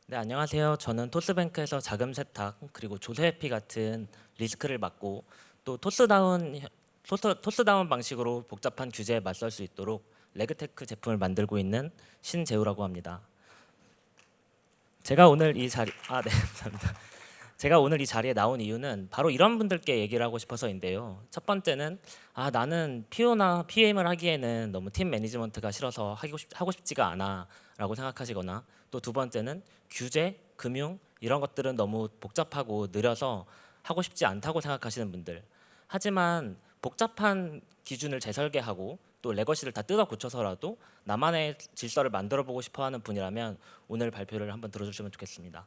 네, 안녕하세요. 저는 토스뱅크에서 자금 세탁 그리고 조세 회피 같은 리스크를 맡고 또 토스다운 방식으로 복잡한 규제에 맞설 수 있도록 레그테크 제품을 만들고 있는 신재우라고 합니다. 제가 오늘 이 자리 네, 감사합니다. 제가 오늘 이 자리에 나온 이유는 바로 이런 분들께 얘기를 하고 싶어서인데요. 첫 번째는 나는 PO나 PM을 하기에는 너무 팀 매니지먼트가 싫어서 하고 싶지가 않아라고 생각하시거나, 또 두 번째는 규제, 금융 이런 것들은 너무 복잡하고 느려서 하고 싶지 않다고 생각하시는 분들. 하지만 복잡한 기준을 재설계하고 또 레거시를 다 뜯어 고쳐서라도 나만의 질서를 만들어 보고 싶어 하는 분이라면 오늘 발표를 한번 들어주시면 좋겠습니다.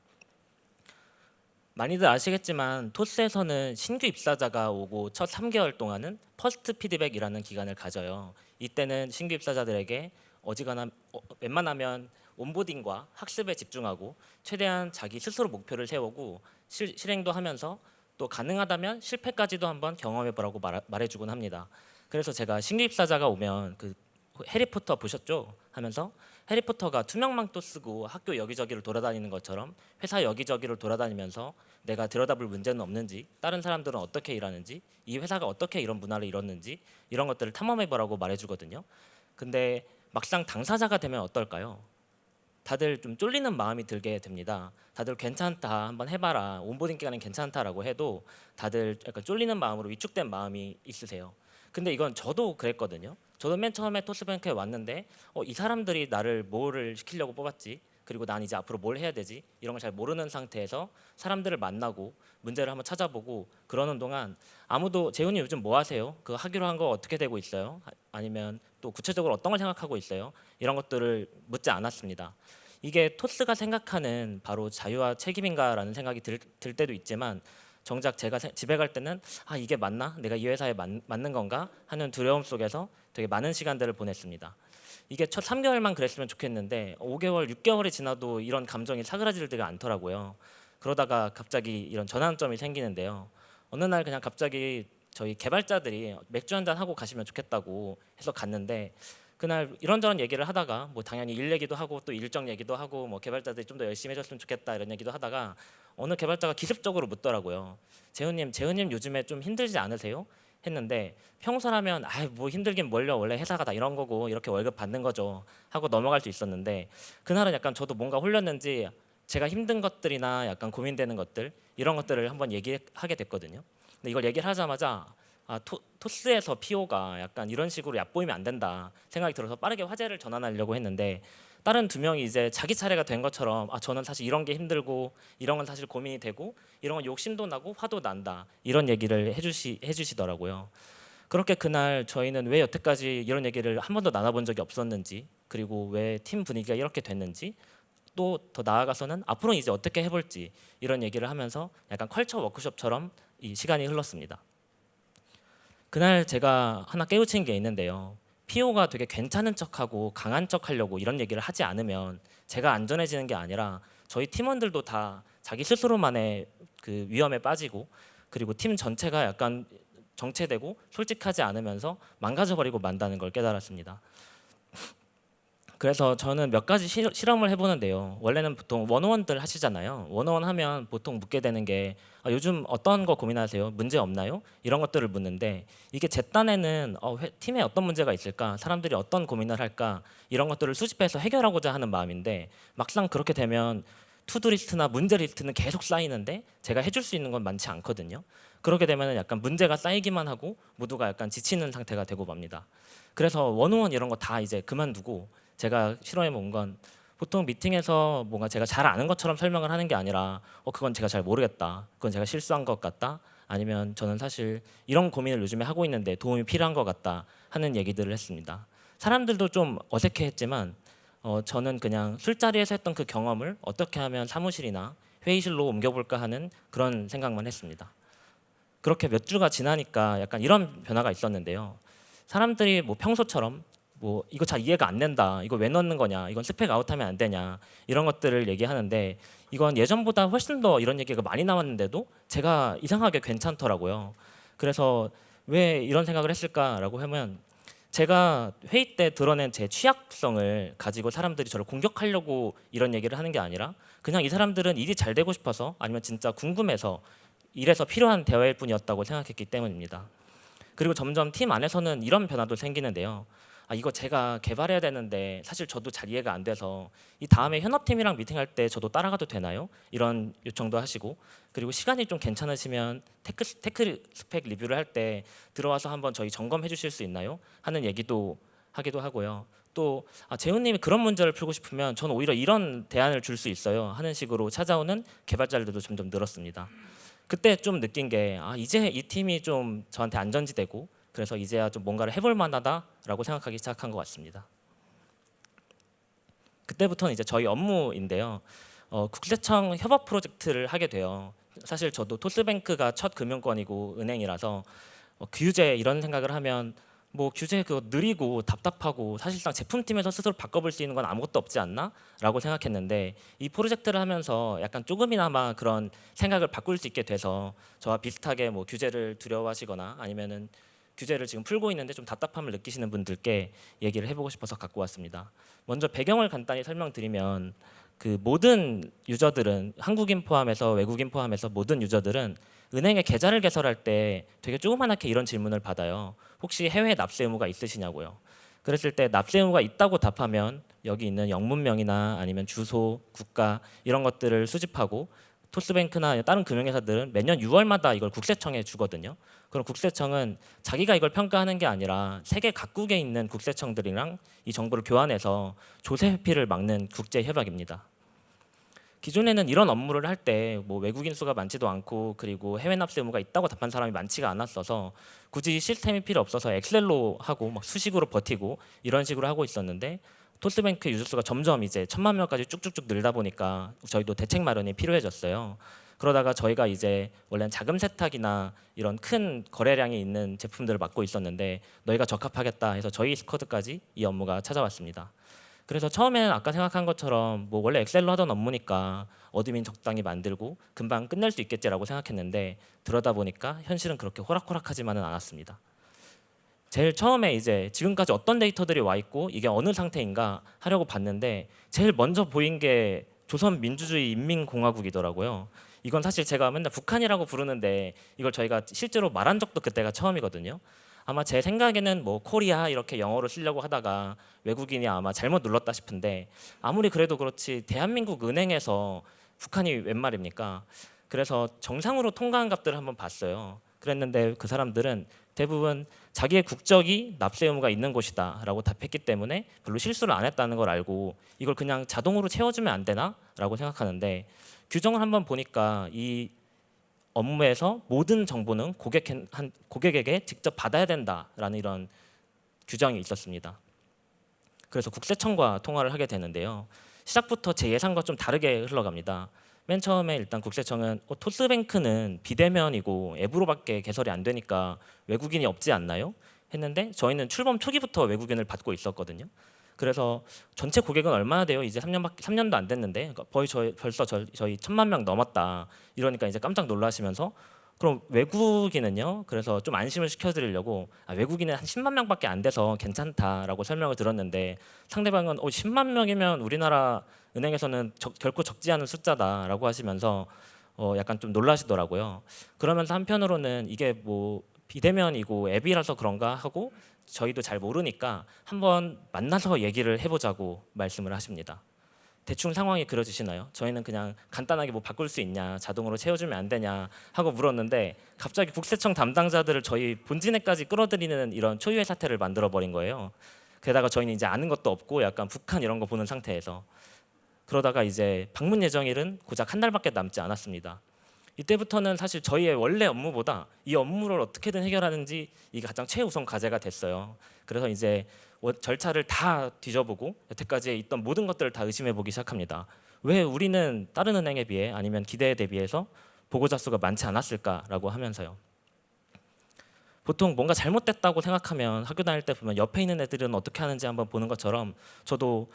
많이들 아시겠지만 토스에서는 신규 입사자가 오고 첫 3개월 동안은 퍼스트 피드백이라는 기간을 가져요. 이때는 신규 입사자들에게 웬만하면 온보딩과 학습에 집중하고 최대한 자기 스스로 목표를 세우고 실행도 하면서 또 가능하다면 실패까지도 한번 경험해 보라고 말해주곤 합니다. 그래서 제가 신규 입사자가 오면 해리포터 보셨죠? 하면서 해리포터가 투명망토 쓰고 학교 여기저기를 돌아다니는 것처럼 회사 여기저기를 돌아다니면서 내가 들여다볼 문제는 없는지, 다른 사람들은 어떻게 일하는지, 이 회사가 어떻게 이런 문화를 이뤘는지 이런 것들을 탐험해보라고 말해주거든요. 근데 막상 당사자가 되면 어떨까요? 다들 좀 쫄리는 마음이 들게 됩니다. 다들 괜찮다, 한번 해봐라, 온보딩 기간은 괜찮다라고 해도 다들 약간 쫄리는 마음으로 위축된 마음이 있으세요. 근데 이건 저도 그랬거든요. 저도 맨 처음에 토스뱅크에 왔는데 이 사람들이 나를 뭐를 시키려고 뽑았지? 그리고 난 이제 앞으로 뭘 해야 되지? 이런 걸 잘 모르는 상태에서 사람들을 만나고 문제를 한번 찾아보고 그러는 동안 아무도 재훈이 요즘 뭐 하세요? 그 하기로 한 거 어떻게 되고 있어요? 아니면 또 구체적으로 어떤 걸 생각하고 있어요? 이런 것들을 묻지 않았습니다. 이게 토스가 생각하는 바로 자유와 책임인가라는 생각이 들 때도 있지만, 정작 제가 집에 갈 때는 이게 맞나? 내가 이 회사에 맞는 건가? 하는 두려움 속에서 되게 많은 시간들을 보냈습니다. 이게 첫 3개월만 그랬으면 좋겠는데 5개월, 6개월이 지나도 이런 감정이 사그라지지가 않더라고요. 그러다가 갑자기 이런 전환점이 생기는데요. 어느 날 그냥 갑자기 저희 개발자들이 맥주 한잔 하고 가시면 좋겠다고 해서 갔는데, 그날 이런저런 얘기를 하다가 뭐 당연히 일 얘기도 하고 또 일정 얘기도 하고 뭐 개발자들이 좀 더 열심히 해줬으면 좋겠다 이런 얘기도 하다가 어느 개발자가 기습적으로 묻더라고요. 재훈님 요즘에 좀 힘들지 않으세요? 했는데 평소라면 뭐 힘들긴 뭘요, 원래 회사가 다 이런 거고 이렇게 월급 받는 거죠 하고 넘어갈 수 있었는데, 그날은 약간 저도 뭔가 홀렸는지 제가 힘든 것들이나 약간 고민되는 것들 이런 것들을 한번 얘기하게 됐거든요. 근데 이걸 얘기를 하자마자 토스에서 PO가 약간 이런 식으로 얕보이면 안 된다 생각이 들어서 빠르게 화제를 전환하려고 했는데, 다른 두 명이 이제 자기 차례가 된 것처럼 저는 사실 이런 게 힘들고 이런 건 사실 고민이 되고 이런 건 욕심도 나고 화도 난다 이런 얘기를 해주시더라고요. 그렇게 그날 저희는 왜 여태까지 이런 얘기를 한 번도 나눠본 적이 없었는지, 그리고 왜 팀 분위기가 이렇게 됐는지, 또 더 나아가서는 앞으로 이제 어떻게 해볼지 이런 얘기를 하면서 약간 컬처 워크숍처럼 이 시간이 흘렀습니다. 그날 제가 하나 깨우친 게 있는데요. PO가 되게 괜찮은 척하고 강한 척하려고 이런 얘기를 하지 않으면 제가 안전해지는 게 아니라 저희 팀원들도 다 자기 스스로만의 그 위험에 빠지고, 그리고 팀 전체가 약간 정체되고 솔직하지 않으면서 망가져버리고 만다는 걸 깨달았습니다. 그래서 저는 몇 가지 실험을 해보는데요. 원래는 보통 원어원들 하시잖아요. 원어원 하면 보통 묻게 되는 게 요즘 어떤 거 고민하세요? 문제 없나요? 이런 것들을 묻는데, 이게 제 딴에는 팀에 어떤 문제가 있을까? 사람들이 어떤 고민을 할까? 이런 것들을 수집해서 해결하고자 하는 마음인데, 막상 그렇게 되면 투두 리스트나 문제 리스트는 계속 쌓이는데 제가 해줄 수 있는 건 많지 않거든요. 그렇게 되면 약간 문제가 쌓이기만 하고 모두가 약간 지치는 상태가 되고 맙니다. 그래서 원어원 이런 거 다 이제 그만두고, 제가 실험해 본 건 보통 미팅에서 뭔가 제가 잘 아는 것처럼 설명을 하는 게 아니라 그건 제가 잘 모르겠다, 그건 제가 실수한 것 같다, 아니면 저는 사실 이런 고민을 요즘에 하고 있는데 도움이 필요한 것 같다 하는 얘기들을 했습니다. 사람들도 좀 어색해했지만 저는 그냥 술자리에서 했던 그 경험을 어떻게 하면 사무실이나 회의실로 옮겨볼까 하는 그런 생각만 했습니다. 그렇게 몇 주가 지나니까 약간 이런 변화가 있었는데요. 사람들이 뭐 평소처럼 뭐 이거 잘 이해가 안 된다, 이거 왜 넣는 거냐, 이건 스펙 아웃하면 안 되냐 이런 것들을 얘기하는데, 이건 예전보다 훨씬 더 이런 얘기가 많이 나왔는데도 제가 이상하게 괜찮더라고요. 그래서 왜 이런 생각을 했을까라고 하면, 제가 회의 때 드러낸 제 취약성을 가지고 사람들이 저를 공격하려고 이런 얘기를 하는 게 아니라 그냥 이 사람들은 일이 잘 되고 싶어서 아니면 진짜 궁금해서 일에서 필요한 대화일 뿐이었다고 생각했기 때문입니다. 그리고 점점 팀 안에서는 이런 변화도 생기는데요. 이거 제가 개발해야 되는데 사실 저도 잘 이해가 안 돼서 이 다음에 현업팀이랑 미팅할 때 저도 따라가도 되나요? 이런 요청도 하시고, 그리고 시간이 좀 괜찮으시면 테크 스펙 리뷰를 할 때 들어와서 한번 저희 점검해 주실 수 있나요? 하는 얘기도 하기도 하고요. 또 재훈님이 그런 문제를 풀고 싶으면 저는 오히려 이런 대안을 줄 수 있어요 하는 식으로 찾아오는 개발자들도 점점 늘었습니다. 그때 좀 느낀 게 이제 이 팀이 좀 저한테 안전지대고, 그래서 이제야 좀 뭔가를 해볼 만하다라고 생각하기 시작한 것 같습니다. 그때부터는 이제 저희 업무인데요. 국세청 협업 프로젝트를 하게 돼요. 사실 저도 토스뱅크가 첫 금융권이고 은행이라서 규제 이런 생각을 하면 뭐 규제 그거 느리고 답답하고 사실상 제품팀에서 스스로 바꿔볼 수 있는 건 아무것도 없지 않나? 라고 생각했는데 이 프로젝트를 하면서 약간 조금이나마 그런 생각을 바꿀 수 있게 돼서 저와 비슷하게 뭐 규제를 두려워하시거나 아니면은 규제를 지금 풀고 있는데 좀 답답함을 느끼시는 분들께 얘기를 해보고 싶어서 갖고 왔습니다. 먼저 배경을 간단히 설명드리면 그 모든 유저들은 한국인 포함해서 외국인 포함해서 모든 유저들은 은행에 계좌를 개설할 때 되게 조그맣게 이런 질문을 받아요. 혹시 해외 납세 의무가 있으시냐고요. 그랬을 때 납세 의무가 있다고 답하면 여기 있는 영문명이나 아니면 주소, 국가 이런 것들을 수집하고 토스뱅크나 다른 금융회사들은 매년 6월마다 이걸 국세청에 주거든요. 그럼 국세청은 자기가 이걸 평가하는 게 아니라 세계 각국에 있는 국세청들이랑 이 정보를 교환해서 조세 회피를 막는 국제 협약입니다. 기존에는 이런 업무를 할 때 뭐 외국인 수가 많지도 않고 그리고 해외 납세 의무가 있다고 답한 사람이 많지가 않았어서 굳이 시스템이 필요 없어서 엑셀로 하고 막 수식으로 버티고 이런 식으로 하고 있었는데 토스뱅크 유저 수가 점점 이제 1,000만 명까지 쭉쭉쭉 늘다 보니까 저희도 대책 마련이 필요해졌어요. 그러다가 저희가 이제 원래는 자금 세탁이나 이런 큰 거래량이 있는 제품들을 맡고 있었는데 너희가 적합하겠다 해서 저희 스쿼드까지 이 업무가 찾아왔습니다. 그래서 처음에는 아까 생각한 것처럼 뭐 원래 엑셀로 하던 업무니까 어드민 적당히 만들고 금방 끝낼 수 있겠지라고 생각했는데 들어다 보니까 현실은 그렇게 호락호락하지만은 않았습니다. 제일 처음에 이제 지금까지 어떤 데이터들이 와 있고 이게 어느 상태인가 하려고 봤는데 제일 먼저 보인 게 조선민주주의 인민공화국이더라고요. 이건 사실 제가 맨날 북한이라고 부르는데 이걸 저희가 실제로 말한 적도 그때가 처음이거든요. 아마 제 생각에는 뭐 코리아 이렇게 영어로 쓰려고 하다가 외국인이 아마 잘못 눌렀다 싶은데 아무리 그래도 그렇지 대한민국 은행에서 북한이 웬 말입니까? 그래서 정상으로 통과한 값들을 한번 봤어요. 그랬는데 그 사람들은 대부분 자기의 국적이 납세 의무가 있는 곳이다라고 답했기 때문에 별로 실수를 안 했다는 걸 알고 이걸 그냥 자동으로 채워주면 안 되나라고 생각하는데 규정을 한번 보니까 이 업무에서 모든 정보는 고객에게 직접 받아야 된다라는 이런 규정이 있었습니다. 그래서 국세청과 통화를 하게 되는데요. 시작부터 제 예상과 좀 다르게 흘러갑니다. 맨 처음에 일단 국세청은 토스뱅크는 비대면이고 앱으로밖에 개설이 안 되니까 외국인이 없지 않나요? 했는데 저희는 출범 초기부터 외국인을 받고 있었거든요. 그래서 전체 고객은 얼마나 돼요? 이제 3년도 안 됐는데 거의 벌써 저희 1,000만 명 넘었다. 이러니까 이제 깜짝 놀라시면서 그럼 외국인은요? 그래서 좀 안심을 시켜드리려고 외국인은 한 10만 명밖에 안 돼서 괜찮다라고 설명을 들었는데 상대방은 10만 명이면 우리나라 은행에서는 결코 적지 않은 숫자다라고 하시면서 약간 좀 놀라시더라고요. 그러면서 한편으로는 이게 뭐 비대면이고 앱이라서 그런가 하고 저희도 잘 모르니까 한번 만나서 얘기를 해보자고 말씀을 하십니다. 대충 상황이 그려지시나요? 저희는 그냥 간단하게 뭐 바꿀 수 있냐, 자동으로 채워주면 안 되냐 하고 물었는데 갑자기 국세청 담당자들을 저희 본진에까지 끌어들이는 이런 초유의 사태를 만들어 버린 거예요. 게다가 저희는 이제 아는 것도 없고 약간 북한 이런 거 보는 상태에서 그러다가 이제 방문 예정일은 고작 한 달밖에 남지 않았습니다. 이때부터는 사실 저희의 원래 업무보다 이 업무를 어떻게든 해결하는지 이게 가장 최우선 과제가 됐어요. 그래서 이제 절차를 다 뒤져보고 여태까지 있던 모든 것들을 다 의심해보기 시작합니다. 왜 우리는 다른 은행에 비해 아니면 기대에 대비해서 보고자 수가 많지 않았을까라고 하면서요. 보통 뭔가 잘못됐다고 생각하면 학교 다닐 때 보면 옆에 있는 애들은 어떻게 하는지 한번 보는 것처럼 저도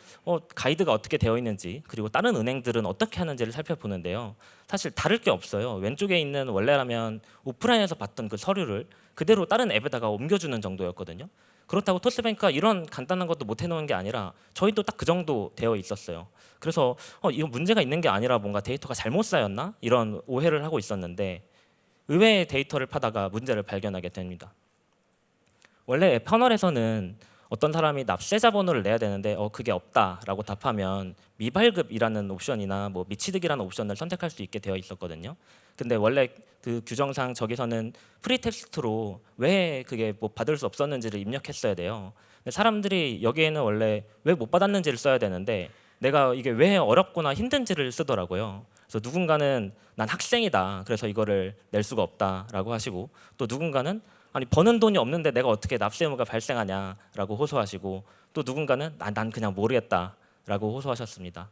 가이드가 어떻게 되어 있는지 그리고 다른 은행들은 어떻게 하는지를 살펴보는데요. 사실 다를 게 없어요. 왼쪽에 있는 원래라면 오프라인에서 봤던 그 서류를 그대로 다른 앱에다가 옮겨주는 정도였거든요. 그렇다고 토스뱅크가 이런 간단한 것도 못 해놓은 게 아니라 저희도 딱 그 정도 되어 있었어요. 그래서 이거 문제가 있는 게 아니라 뭔가 데이터가 잘못 쌓였나 이런 오해를 하고 있었는데 의외의 데이터를 파다가 문제를 발견하게 됩니다. 원래 앱터널에서는 어떤 사람이 납세자 번호를 내야 되는데 그게 없다라고 답하면 미발급이라는 옵션이나 뭐 미취득이라는 옵션을 선택할 수 있게 되어 있었거든요. 근데 원래 그 규정상 저기서는 프리텍스트로 왜 그게 뭐 받을 수 없었는지를 입력했어야 돼요. 근데 사람들이 여기에는 원래 왜 못 받았는지를 써야 되는데 내가 이게 왜 어렵거나 힘든지를 쓰더라고요. 그래서 누군가는 난 학생이다. 그래서 이거를 낼 수가 없다라고 하시고 또 누군가는 아니 버는 돈이 없는데 내가 어떻게 납세 의무가 발생하냐라고 호소하시고 또 누군가는 난 그냥 모르겠다라고 호소하셨습니다.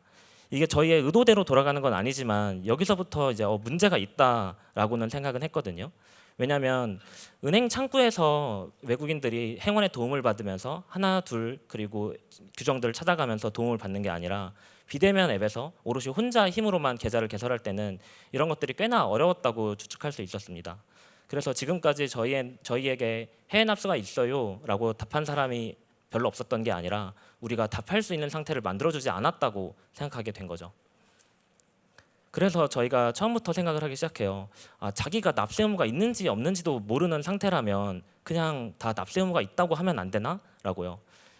이게 저희의 의도대로 돌아가는 건 아니지만 여기서부터 이제 문제가 있다라고는 생각은 했거든요. 왜냐하면 은행 창구에서 외국인들이 행원의 도움을 받으면서 하나 둘 그리고 규정들을 찾아가면서 도움을 받는 게 아니라 비대면 앱에서 오롯이 혼자 힘으로만 계좌를 개설할 때는 이런 것들이 꽤나 어려웠다고 추측할 수 있었습니다. 그래서 지금까지 저희에게 해외 납수가 있어요라고 답한 사람이 별로 없었던 게 아니라 우리가 답할 수 있는 상태를 만들어주지 않았다고 생각하게 된 거죠. 그래서 저희가 처음부터 생각을 하기 시작해요. 자기가 납세 의무가 있는지 없는지도 모르는 상태라면 그냥 다 납세 의무가 있다고 하면 안 되나? 라고요.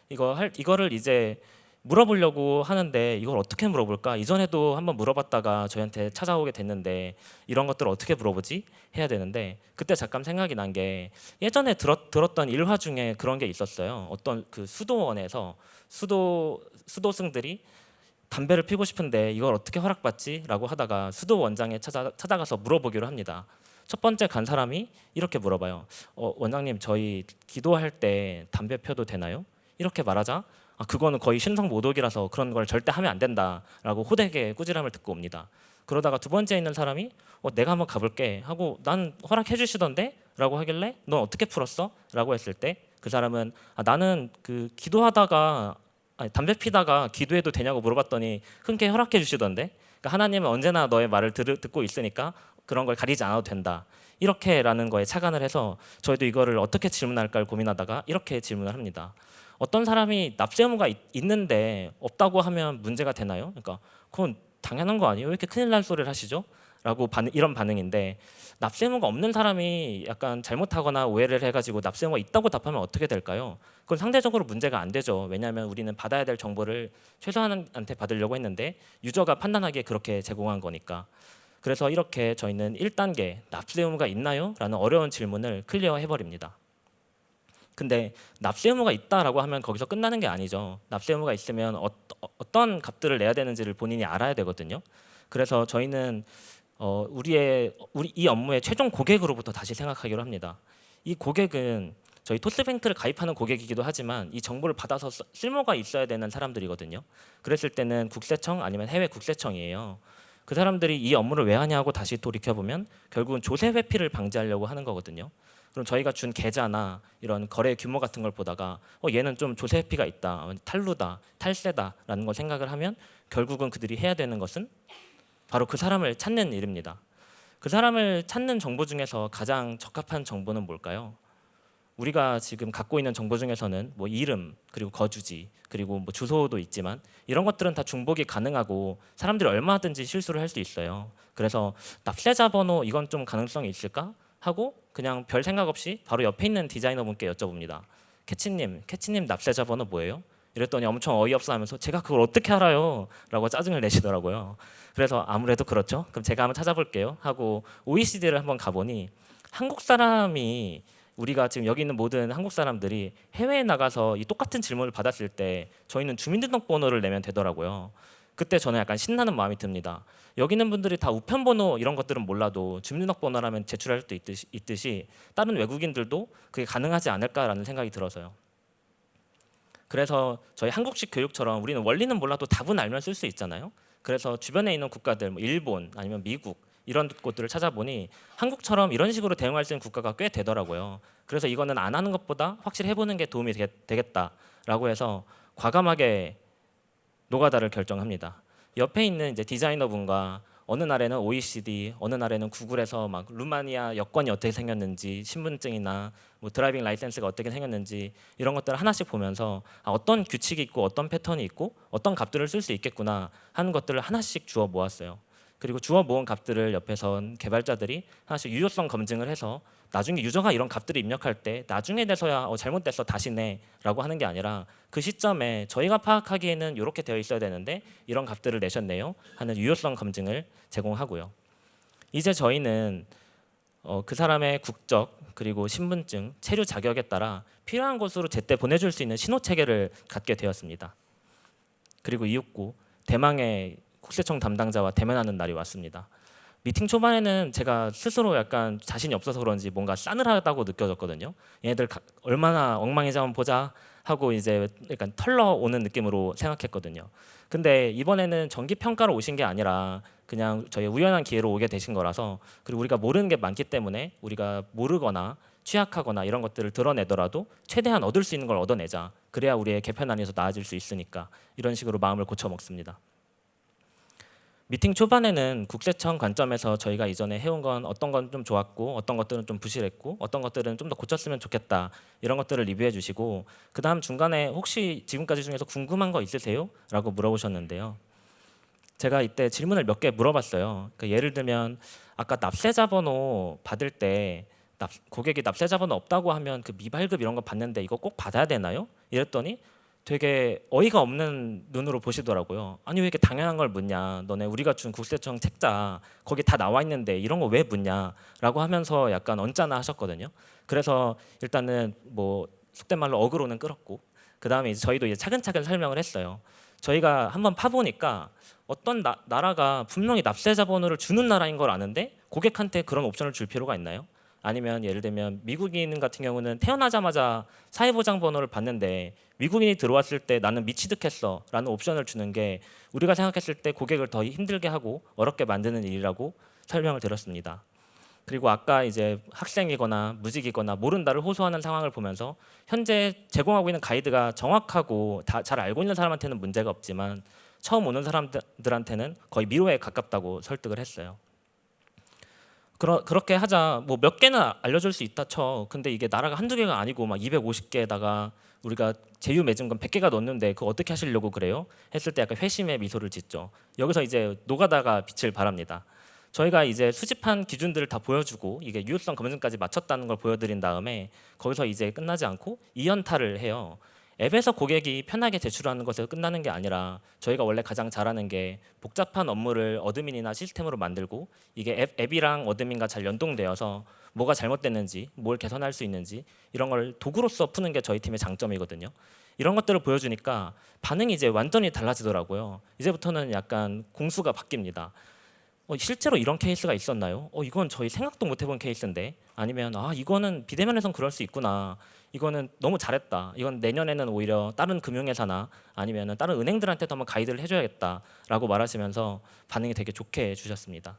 이거를 이제 물어보려고 하는데 이걸 어떻게 물어볼까? 이전에도 한번 물어봤다가 저희한테 찾아오게 됐는데 이런 것들을 어떻게 물어보지? 해야 되는데 그때 잠깐 생각이 난 게 예전에 들었던 일화 중에 그런 게 있었어요. 어떤 그 수도원에서 수도승들이 담배를 피우고 싶은데 이걸 어떻게 허락받지? 라고 하다가 수도원장에 찾아가서 물어보기로 합니다. 첫 번째 간 사람이 이렇게 물어봐요. 원장님 저희 기도할 때 담배 펴도 되나요? 이렇게 말하자 그거는 거의 신성모독이라서 그런 걸 절대 하면 안 된다라고 호되게 꾸지람을 듣고 옵니다. 그러다가 두 번째 있는 사람이 내가 한번 가볼게 하고 난 허락해 주시던데? 라고 하길래 넌 어떻게 풀었어? 라고 했을 때 그 사람은 나는 그 기도하다가 담배 피다가 기도해도 되냐고 물어봤더니 흔쾌히 허락해 주시던데 그러니까 하나님은 언제나 너의 말을 듣고 있으니까 그런 걸 가리지 않아도 된다. 이렇게라는 거에 착안을 해서 저희도 이거를 어떻게 질문할까 고민하다가 이렇게 질문을 합니다. 어떤 사람이 납세 의무가 있는데 없다고 하면 문제가 되나요? 그러니까 그건 당연한 거 아니에요? 왜 이렇게 큰일 날 소리를 하시죠? 라고 이런 반응인데 납세 의무가 없는 사람이 약간 잘못하거나 오해를 해가지고 납세 의무가 있다고 답하면 어떻게 될까요? 그건 상대적으로 문제가 안 되죠. 왜냐하면 우리는 받아야 될 정보를 최소한한테 받으려고 했는데 유저가 판단하기에 그렇게 제공한 거니까. 그래서 이렇게 저희는 1단계 납세 의무가 있나요? 라는 어려운 질문을 클리어해버립니다. 근데 납세 의무가 있다라고 하면 거기서 끝나는 게 아니죠. 납세 의무가 있으면 어떤 값들을 내야 되는지를 본인이 알아야 되거든요. 그래서 저희는 우리 이 업무의 최종 고객으로부터 다시 생각하기로 합니다. 이 고객은 저희 토스뱅크를 가입하는 고객이기도 하지만 이 정보를 받아서 쓸모가 있어야 되는 사람들이거든요. 그랬을 때는 국세청 아니면 해외 국세청이에요. 그 사람들이 이 업무를 왜 하냐고 다시 돌이켜보면 결국은 조세 회피를 방지하려고 하는 거거든요. 그럼 저희가 준 계좌나 이런 거래 규모 같은 걸 보다가 얘는 좀 조세 회피가 있다, 탈루다, 탈세다라는 걸 생각을 하면 결국은 그들이 해야 되는 것은 바로 그 사람을 찾는 일입니다. 그 사람을 찾는 정보 중에서 가장 적합한 정보는 뭘까요? 우리가 지금 갖고 있는 정보 중에서는 뭐 이름 그리고 거주지 그리고 뭐 주소도 있지만 이런 것들은 다 중복이 가능하고 사람들이 얼마든지 실수를 할 수 있어요. 그래서 납세자 번호 이건 좀 가능성이 있을까 하고 그냥 별 생각 없이 바로 옆에 있는 디자이너분께 여쭤봅니다. 캐치님 납세자 번호 뭐예요? 이랬더니 엄청 어이없어 하면서 제가 그걸 어떻게 알아요? 라고 짜증을 내시더라고요. 그래서 아무래도 그렇죠. 그럼 제가 한번 찾아볼게요 하고 OECD를 한번 가보니 한국 사람이 우리가 지금 여기 있는 모든 한국 사람들이 해외에 나가서 이 똑같은 질문을 받았을 때 저희는 주민등록번호를 내면 되더라고요. 그때 저는 약간 신나는 마음이 듭니다. 여기 있는 분들이 다 우편번호 이런 것들은 몰라도 주민등록번호라면 제출할 수 있듯이 다른 외국인들도 그게 가능하지 않을까라는 생각이 들어서요. 그래서 저희 한국식 교육처럼 우리는 원리는 몰라도 답은 알면 쓸 수 있잖아요. 그래서 주변에 있는 국가들, 뭐 일본 아니면 미국 이런 곳들을 찾아보니 한국처럼 이런 식으로 대응할 수 있는 국가가 꽤 되더라고요. 그래서 이거는 안 하는 것보다 확실히 해보는 게 도움이 되겠다라고 해서 과감하게 노가다를 결정합니다. 옆에 있는 이제 디자이너분과 어느 날에는 OECD, 어느 날에는 구글에서 막 루마니아 여권이 어떻게 생겼는지, 신분증이나 뭐 드라이빙 라이센스가 어떻게 생겼는지 이런 것들을 하나씩 보면서 어떤 규칙이 있고 어떤 패턴이 있고 어떤 값들을 쓸 수 있겠구나 하는 것들을 하나씩 주워 모았어요. 그리고 주워 모은 값들을 옆에선 개발자들이 하나씩 유효성 검증을 해서 나중에 유저가 이런 값들을 입력할 때 나중에 돼서야 잘못됐어 다시 내라고 하는 게 아니라 그 시점에 저희가 파악하기에는 이렇게 되어 있어야 되는데 이런 값들을 내셨네요 하는 유효성 검증을 제공하고요. 이제 저희는 그 사람의 국적 그리고 신분증, 체류 자격에 따라 필요한 곳으로 제때 보내줄 수 있는 신호 체계를 갖게 되었습니다. 그리고 이윽고 대망의 국세청 담당자와 대면하는 날이 왔습니다. 미팅 초반에는 제가 스스로 약간 자신이 없어서 그런지 뭔가 싸늘하다고 느껴졌거든요. 얘네들 얼마나 엉망인지 한번 보자 하고 이제 약간 털러 오는 느낌으로 생각했거든요. 근데 이번에는 정기 평가로 오신 게 아니라 그냥 저희 우연한 기회로 오게 되신 거라서, 그리고 우리가 모르는 게 많기 때문에 우리가 모르거나 취약하거나 이런 것들을 드러내더라도 최대한 얻을 수 있는 걸 얻어내자. 그래야 우리의 개편안에서 나아질 수 있으니까 이런 식으로 마음을 고쳐 먹습니다. 미팅 초반에는 국세청 관점에서 저희가 이전에 해온 건 어떤 건 좀 좋았고 어떤 것들은 좀 부실했고 어떤 것들은 좀 더 고쳤으면 좋겠다 이런 것들을 리뷰해 주시고, 그 다음 중간에 혹시 지금까지 중에서 궁금한 거 있으세요? 라고 물어보셨는데요. 제가 이때 질문을 몇 개 물어봤어요. 그러니까 예를 들면 아까 납세자 번호 받을 때 고객이 납세자 번호 없다고 하면 그 미발급 이런 거 받는데 이거 꼭 받아야 되나요? 이랬더니 되게 어이가 없는 눈으로 보시더라고요. 아니 왜 이렇게 당연한 걸 묻냐? 너네 우리가 준 국세청 책자 거기 다 나와 있는데 이런 거 왜 묻냐? 라고 하면서 약간 언짢아 하셨거든요. 그래서 일단은 뭐 속된 말로 어그로는 끌었고, 그 다음에 이제 저희도 이제 차근차근 설명을 했어요. 저희가 한번 파보니까 어떤 나라가 분명히 납세자 번호를 주는 나라인 걸 아는데 고객한테 그런 옵션을 줄 필요가 있나요? 아니면 예를 들면 미국인 같은 경우는 태어나자마자 사회보장번호를 받는데 미국인이 들어왔을 때 나는 미취득했어 라는 옵션을 주는 게 우리가 생각했을 때 고객을 더 힘들게 하고 어렵게 만드는 일이라고 설명을 드렸습니다. 그리고 아까 이제 학생이거나 무직이거나 모른다를 호소하는 상황을 보면서 현재 제공하고 있는 가이드가 정확하고 다 잘 알고 있는 사람한테는 문제가 없지만 처음 오는 사람들한테는 거의 미로에 가깝다고 설득을 했어요. 그렇게 하자. 뭐 몇 개는 알려줄 수 있다 쳐. 근데 이게 나라가 한두 개가 아니고 막 250개에다가 우리가 제휴 맺은 건 100개가 넘는데 그거 어떻게 하시려고 그래요? 했을 때 약간 회심의 미소를 짓죠. 여기서 이제 노가다가 빛을 발합니다. 저희가 이제 수집한 기준들을 다 보여주고 이게 유효성 검증까지 마쳤다는 걸 보여드린 다음에 거기서 이제 끝나지 않고 2연타를 해요. 앱에서 고객이 편하게 제출하는 것에서 끝나는 게 아니라 저희가 원래 가장 잘하는 게 복잡한 업무를 어드민이나 시스템으로 만들고 이게 앱이랑 어드민과 잘 연동되어서 뭐가 잘못됐는지 뭘 개선할 수 있는지 이런 걸 도구로서 푸는 게 저희 팀의 장점이거든요. 이런 것들을 보여주니까 반응이 이제 완전히 달라지더라고요. 이제부터는 약간 공수가 바뀝니다. 실제로 이런 케이스가 있었나요? 이건 저희 생각도 못 해본 케이스인데, 아니면 이거는 비대면에선 그럴 수 있구나, 이거는 너무 잘했다, 이건 내년에는 오히려 다른 금융회사나 아니면 다른 은행들한테도 한번 가이드를 해줘야겠다라고 말하시면서 반응이 되게 좋게 해주셨습니다.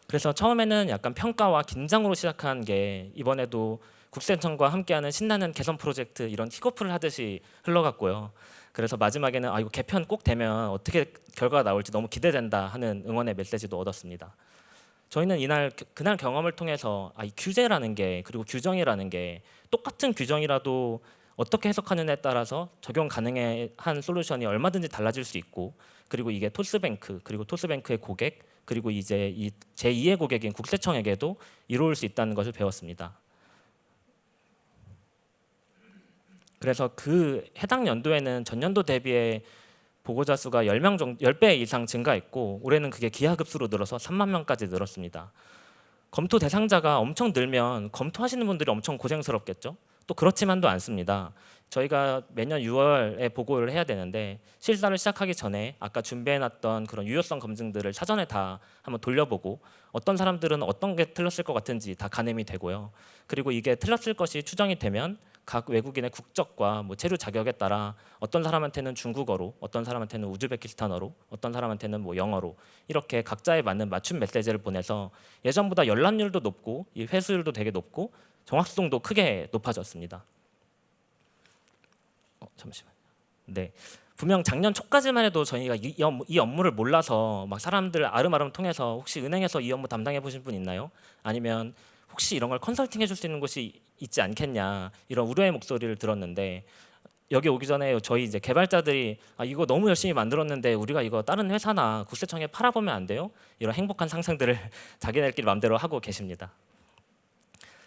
그래서 처음에는 약간 평가와 긴장으로 시작한 게 이번에도 국세청과 함께하는 신나는 개선 프로젝트 이런 킥오프를 하듯이 흘러갔고요. 그래서 마지막에는 이거 개편 꼭 되면 어떻게 결과가 나올지 너무 기대된다 하는 응원의 메시지도 얻었습니다. 저희는 그날 경험을 통해서 이 규제라는 게, 그리고 규정이라는 게 똑같은 규정이라도 어떻게 해석하느냐에 따라서 적용 가능한 솔루션이 얼마든지 달라질 수 있고, 그리고 이게 토스뱅크 그리고 토스뱅크의 고객 그리고 이제 이 제2의 고객인 국세청에게도 이로울 수 있다는 것을 배웠습니다. 그래서 그 해당 연도에는 전년도 대비해 보고자 수가 10배 이상 증가했고 올해는 그게 기하급수로 늘어서 3만 명까지 늘었습니다. 검토 대상자가 엄청 늘면 검토하시는 분들이 엄청 고생스럽겠죠. 또 그렇지만도 않습니다. 저희가 매년 6월에 보고를 해야 되는데 실사를 시작하기 전에 아까 준비해놨던 그런 유효성 검증들을 사전에 다 한번 돌려보고 어떤 사람들은 어떤 게 틀렸을 것 같은지 다 가늠이 되고요. 그리고 이게 틀렸을 것이 추정이 되면 각 외국인의 국적과 체류 자격에 따라 어떤 사람한테는 중국어로, 어떤 사람한테는 우즈베키스탄어로, 어떤 사람한테는 영어로 이렇게 각자에 맞는 맞춤 메시지를 보내서 예전보다 열람률도 높고 이 회수율도 되게 높고 정확성도 크게 높아졌습니다. 잠시만요. 네, 분명 작년 초까지만 해도 저희가 이 업무를 몰라서 막 사람들 아름아름 통해서 혹시 은행에서 이 업무 담당해 보신 분 있나요? 아니면 혹시 이런 걸 컨설팅 해줄 수 있는 곳이 있지 않겠냐 이런 우려의 목소리를 들었는데 여기 오기 전에 저희 이제 개발자들이 이거 너무 열심히 만들었는데 우리가 이거 다른 회사나 국세청에 팔아보면 안 돼요? 이런 행복한 상상들을 자기네들끼리 마음대로 하고 계십니다.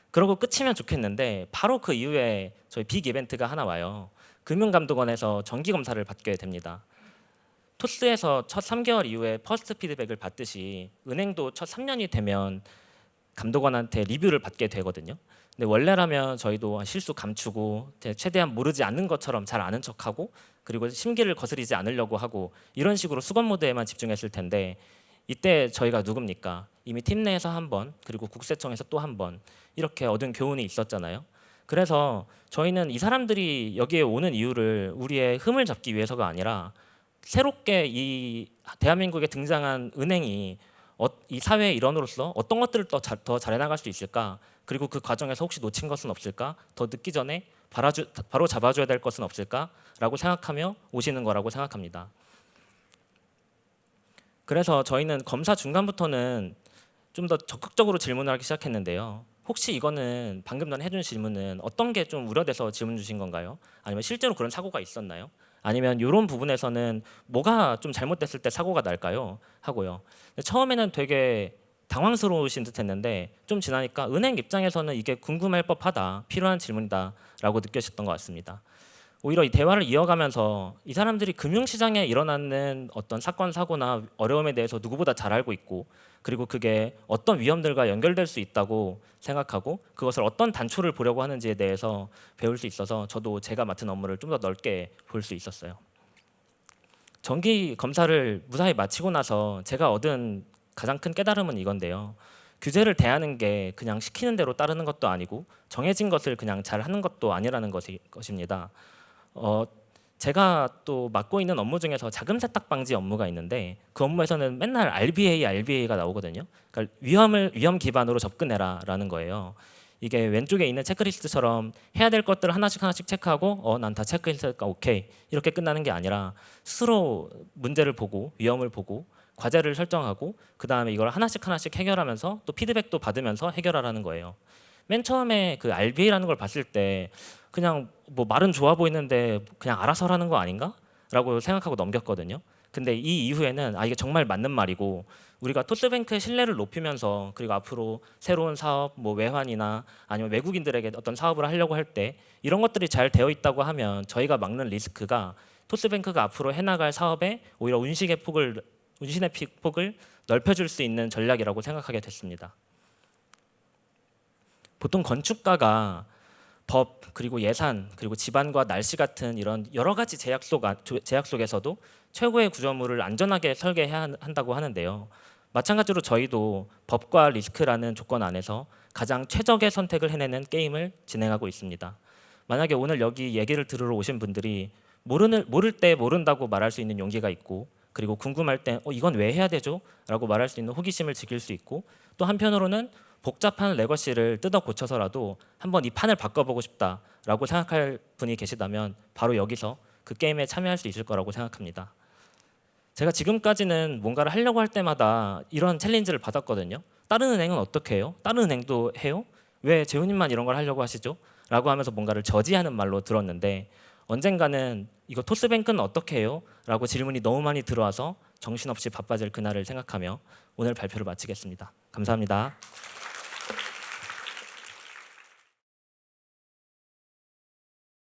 그러고 끝이면 좋겠는데 바로 그 이후에 저희 빅 이벤트가 하나 와요. 금융감독원에서 정기검사를 받게 됩니다. 토스에서 첫 3개월 이후에 퍼스트 피드백을 받듯이 은행도 첫 3년이 되면 감독원한테 리뷰를 받게 되거든요. 근데 원래라면 저희도 실수 감추고 최대한 모르지 않는 것처럼 잘 아는 척하고 그리고 심기를 거스리지 않으려고 하고 이런 식으로 수건 모드에만 집중했을 텐데 이때 저희가 누굽니까? 이미 팀 내에서 한 번 그리고 국세청에서 또 한 번 이렇게 얻은 교훈이 있었잖아요. 그래서 저희는 이 사람들이 여기에 오는 이유를 우리의 흠을 잡기 위해서가 아니라 새롭게 이 대한민국에 등장한 은행이 이 사회의 일원으로서 어떤 것들을 더 잘해나갈 수 있을까? 그리고 그 과정에서 혹시 놓친 것은 없을까? 더 늦기 전에 바로 잡아줘야 될 것은 없을까? 라고 생각하며 오시는 거라고 생각합니다. 그래서 저희는 검사 중간부터는 좀 더 적극적으로 질문을 하기 시작했는데요. 혹시 이거는 방금 전에 해준 질문은 어떤 게 좀 우려돼서 질문 주신 건가요? 아니면 실제로 그런 사고가 있었나요? 아니면 이런 부분에서는 뭐가 좀 잘못됐을 때 사고가 날까요? 하고요. 처음에는 되게 당황스러우신 듯했는데 좀 지나니까 은행 입장에서는 이게 궁금할 법하다, 필요한 질문이다라고 느껴졌던 것 같습니다. 오히려 이 대화를 이어가면서 이 사람들이 금융시장에 일어나는 어떤 사건 사고나 어려움에 대해서 누구보다 잘 알고 있고 그리고 그게 어떤 위험들과 연결될 수 있다고 생각하고 그것을 어떤 단초를 보려고 하는지에 대해서 배울 수 있어서 저도 제가 맡은 업무를 좀 더 넓게 볼 수 있었어요. 정기 검사를 무사히 마치고 나서 제가 얻은 가장 큰 깨달음은 이건데요. 규제를 대하는 게 그냥 시키는 대로 따르는 것도 아니고 정해진 것을 그냥 잘 하는 것도 아니라는 것입니다. 제가 또 맡고 있는 업무 중에서 자금 세탁 방지 업무가 있는데 그 업무에서는 맨날 RBA가 나오거든요. 그러니까 위험 기반으로 접근해라라는 거예요. 이게 왼쪽에 있는 체크리스트처럼 해야 될 것들을 하나씩 체크하고 난 다 체크했으니까 오케이 이렇게 끝나는 게 아니라 스스로 문제를 보고 위험을 보고 과제를 설정하고 그 다음에 이걸 하나씩 해결하면서 또 피드백도 받으면서 해결하라는 거예요. 맨 처음에 그 RBA라는 걸 봤을 때 그냥 뭐 말은 좋아 보이는데 그냥 알아서 하라는 거 아닌가? 라고 생각하고 넘겼거든요. 근데 이 이후에는 이게 정말 맞는 말이고 우리가 토스뱅크의 신뢰를 높이면서 그리고 앞으로 새로운 사업, 뭐 외환이나 아니면 외국인들에게 어떤 사업을 하려고 할 때 이런 것들이 잘 되어 있다고 하면 저희가 막는 리스크가 토스뱅크가 앞으로 해나갈 사업에 오히려 운신의 폭을 넓혀줄 수 있는 전략이라고 생각하게 됐습니다. 보통 건축가가 법 그리고 예산 그리고 지반과 날씨 같은 이런 여러 가지 제약 속에서도 최고의 구조물을 안전하게 설계해야 한다고 하는데요. 마찬가지로 저희도 법과 리스크라는 조건 안에서 가장 최적의 선택을 해내는 게임을 진행하고 있습니다. 만약에 오늘 여기 얘기를 들으러 오신 분들이 모를 때 모른다고 말할 수 있는 용기가 있고 그리고 궁금할 때 이건 왜 해야 되죠? 라고 말할 수 있는 호기심을 지킬 수 있고 또 한편으로는 복잡한 레거시를 뜯어 고쳐서라도 한번 이 판을 바꿔보고 싶다라고 생각할 분이 계시다면 바로 여기서 그 게임에 참여할 수 있을 거라고 생각합니다. 제가 지금까지는 뭔가를 하려고 할 때마다 이런 챌린지를 받았거든요. 다른 은행은 어떻게 해요? 다른 은행도 해요? 왜 재훈님만 이런 걸 하려고 하시죠? 라고 하면서 뭔가를 저지하는 말로 들었는데 언젠가는 이거 토스뱅크는 어떻게 해요? 라고 질문이 너무 많이 들어와서 정신없이 바빠질 그날을 생각하며 오늘 발표를 마치겠습니다. 감사합니다.